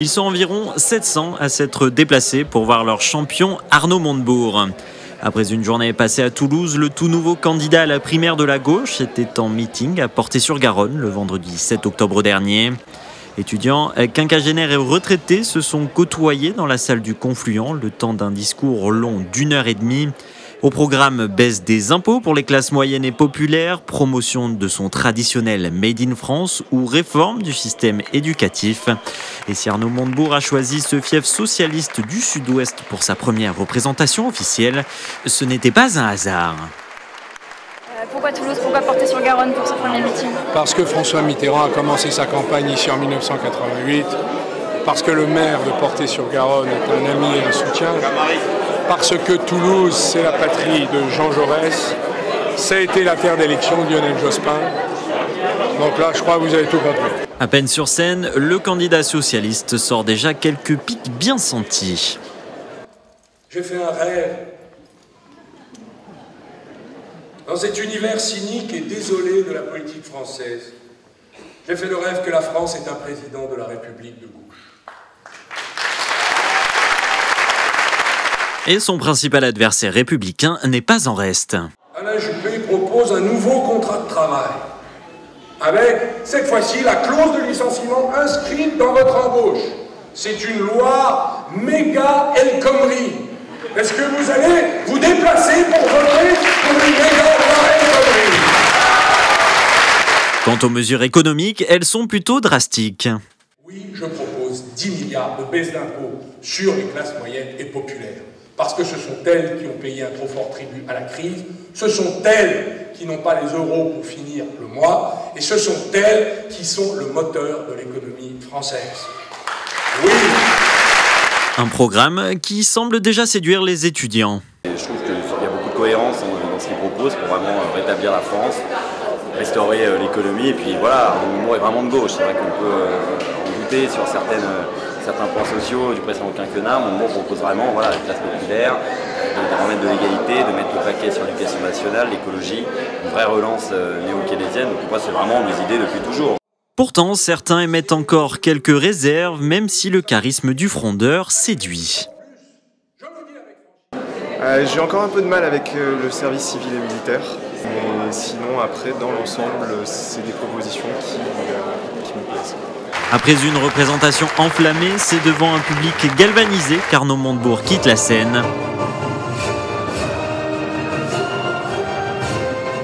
Ils sont environ 700 à s'être déplacés pour voir leur champion Arnaud Montebourg. Après une journée passée à Toulouse, le tout nouveau candidat à la primaire de la gauche était en meeting à Portet-sur-Garonne le vendredi 7 octobre dernier. Étudiants, quinquagénaires et retraités se sont côtoyés dans la salle du Confluent le temps d'un discours long d'1h30. Au programme, baisse des impôts pour les classes moyennes et populaires, promotion de son traditionnel Made in France ou réforme du système éducatif. Et si Arnaud Montebourg a choisi ce fief socialiste du Sud-Ouest pour sa première représentation officielle, ce n'était pas un hasard. Pourquoi Toulouse? Pourquoi Portet-sur-Garonne pour ce premier meeting? Parce que François Mitterrand a commencé sa campagne ici en 1988, parce que le maire de Portet-sur-Garonne est un ami et un soutien, parce que Toulouse, c'est la patrie de Jean Jaurès, ça a été la terre d'élection de Lionel Jospin. Donc là, je crois que vous avez tout compris. À peine sur scène, le candidat socialiste sort déjà quelques pics bien sentis. J'ai fait un rêve. Dans cet univers cynique et désolé de la politique française, j'ai fait le rêve que la France est un président de la République de gauche. Et son principal adversaire républicain n'est pas en reste. Alain Juppé propose un nouveau contrat de travail, avec, cette fois-ci, la clause de licenciement inscrite dans votre embauche. C'est une loi méga El Khomri. Est-ce que vous allez vous déplacer pour voter pour une méga loi El Khomri? Quant aux mesures économiques, elles sont plutôt drastiques. Oui, je propose 10 milliards de baisse d'impôts sur les classes moyennes et populaires. Parce que ce sont elles qui ont payé un trop fort tribut à la crise, ce sont elles qui n'ont pas les euros pour finir le mois, et ce sont elles qui sont le moteur de l'économie française. Oui. Un programme qui semble déjà séduire les étudiants. Et je trouve qu'il y a beaucoup de cohérence dans ce qu'ils proposent pour vraiment rétablir la France, restaurer l'économie, et puis voilà, Arnaud Montebourg est vraiment de gauche. C'est vrai qu'on peut en douter sur certains points sociaux du précédent quinquennat. Montebourg propose vraiment la classe populaire, de remettre de l'égalité, de mettre le paquet sur l'éducation nationale, l'écologie, une vraie relance néo-keynésienne. Donc pour moi, c'est vraiment mes idées depuis toujours. Pourtant, certains émettent encore quelques réserves, même si le charisme du frondeur séduit. J'ai encore un peu de mal avec le service civil et militaire. Mais sinon, après, dans l'ensemble, c'est des propositions qui me plaisent. Après une représentation enflammée, c'est devant un public galvanisé qu'Arnaud Montebourg quitte la scène.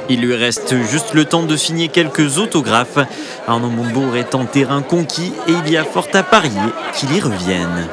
Il lui reste juste le temps de signer quelques autographes. Arnaud Montebourg est en terrain conquis et il y a fort à parier qu'il y revienne.